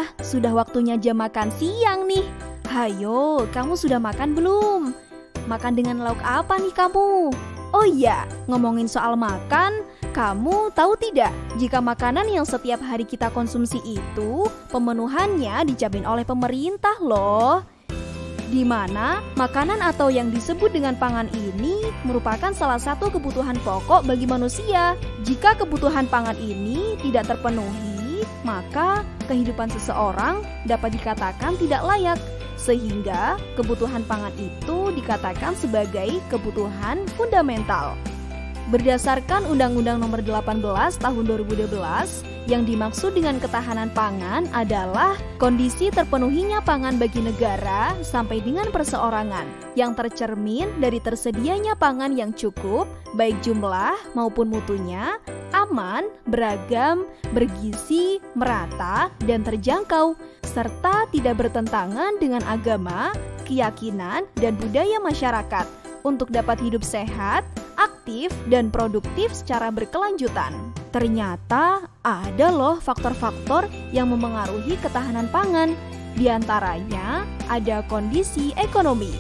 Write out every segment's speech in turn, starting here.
Wah, sudah waktunya jam makan siang nih. Hayo, kamu sudah makan belum? Makan dengan lauk apa nih kamu? Oh iya, ngomongin soal makan, kamu tahu tidak jika makanan yang setiap hari kita konsumsi itu pemenuhannya dijamin oleh pemerintah loh. Di mana makanan atau yang disebut dengan pangan ini merupakan salah satu kebutuhan pokok bagi manusia. Jika kebutuhan pangan ini tidak terpenuhi, maka kehidupan seseorang dapat dikatakan tidak layak. Sehingga kebutuhan pangan itu dikatakan sebagai kebutuhan fundamental. Berdasarkan Undang-Undang Nomor 18 Tahun 2012, yang dimaksud dengan ketahanan pangan adalah kondisi terpenuhinya pangan bagi negara sampai dengan perseorangan yang tercermin dari tersedianya pangan yang cukup, baik jumlah maupun mutunya, aman, beragam, bergizi, merata, dan terjangkau, serta tidak bertentangan dengan agama, keyakinan, dan budaya masyarakat untuk dapat hidup sehat, aktif, dan produktif secara berkelanjutan. Ternyata ada loh faktor-faktor yang memengaruhi ketahanan pangan. Di antaranya ada kondisi ekonomi,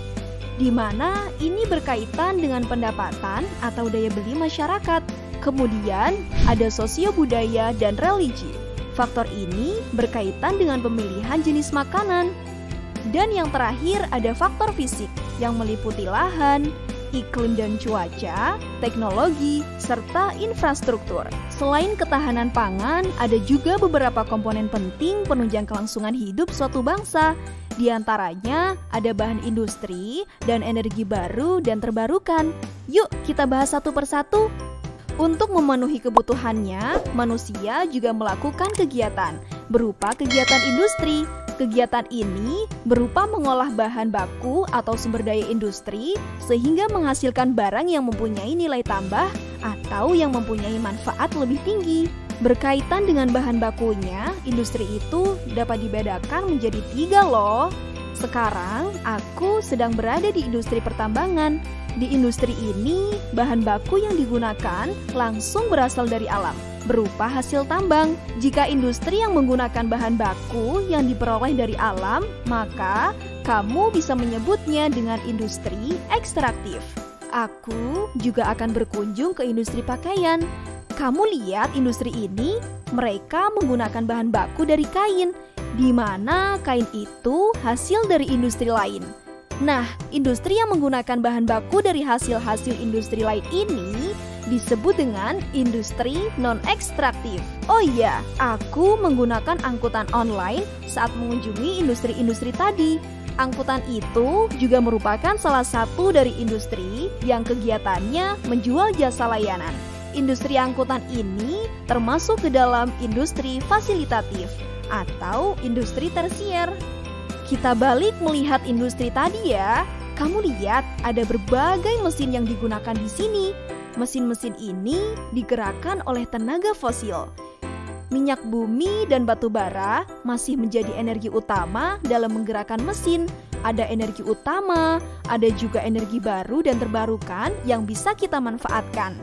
di mana ini berkaitan dengan pendapatan atau daya beli masyarakat. Kemudian ada sosio-budaya dan religi. Faktor ini berkaitan dengan pemilihan jenis makanan. Dan yang terakhir ada faktor fisik yang meliputi lahan, iklim dan cuaca, teknologi, serta infrastruktur. Selain ketahanan pangan, ada juga beberapa komponen penting penunjang kelangsungan hidup suatu bangsa. Di antaranya ada bahan industri dan energi baru dan terbarukan. Yuk kita bahas satu persatu. Untuk memenuhi kebutuhannya, manusia juga melakukan kegiatan berupa kegiatan industri. Kegiatan ini berupa mengolah bahan baku atau sumber daya industri sehingga menghasilkan barang yang mempunyai nilai tambah atau yang mempunyai manfaat lebih tinggi. Berkaitan dengan bahan bakunya, industri itu dapat dibedakan menjadi 3 loh. Sekarang aku sedang berada di industri pertambangan. Di industri ini, bahan baku yang digunakan langsung berasal dari alam, berupa hasil tambang. Jika industri yang menggunakan bahan baku yang diperoleh dari alam, maka kamu bisa menyebutnya dengan industri ekstraktif. Aku juga akan berkunjung ke industri pakaian. Kamu lihat industri ini, mereka menggunakan bahan baku dari kain, di mana kain itu hasil dari industri lain. Nah, industri yang menggunakan bahan baku dari hasil-hasil industri lain ini disebut dengan industri non-ekstraktif. Oh iya, aku menggunakan angkutan online saat mengunjungi industri-industri tadi. Angkutan itu juga merupakan salah satu dari industri yang kegiatannya menjual jasa layanan. Industri angkutan ini termasuk ke dalam industri fasilitatif atau industri tersier. Kita balik melihat industri tadi ya. Kamu lihat ada berbagai mesin yang digunakan di sini. Mesin-mesin ini digerakkan oleh tenaga fosil. Minyak bumi dan batu bara masih menjadi energi utama dalam menggerakkan mesin. Ada energi utama, ada juga energi baru dan terbarukan yang bisa kita manfaatkan.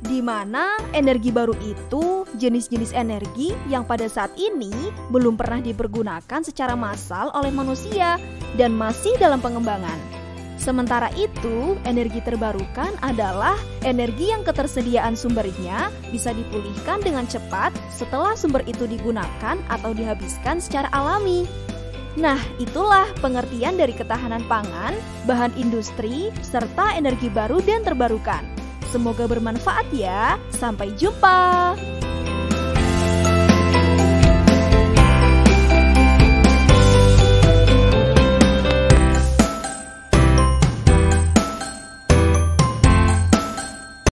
Di mana energi baru itu jenis-jenis energi yang pada saat ini belum pernah dipergunakan secara massal oleh manusia dan masih dalam pengembangan. Sementara itu, energi terbarukan adalah energi yang ketersediaan sumbernya bisa dipulihkan dengan cepat setelah sumber itu digunakan atau dihabiskan secara alami. Nah, itulah pengertian dari ketahanan pangan, bahan industri, serta energi baru dan terbarukan. Semoga bermanfaat ya. Sampai jumpa.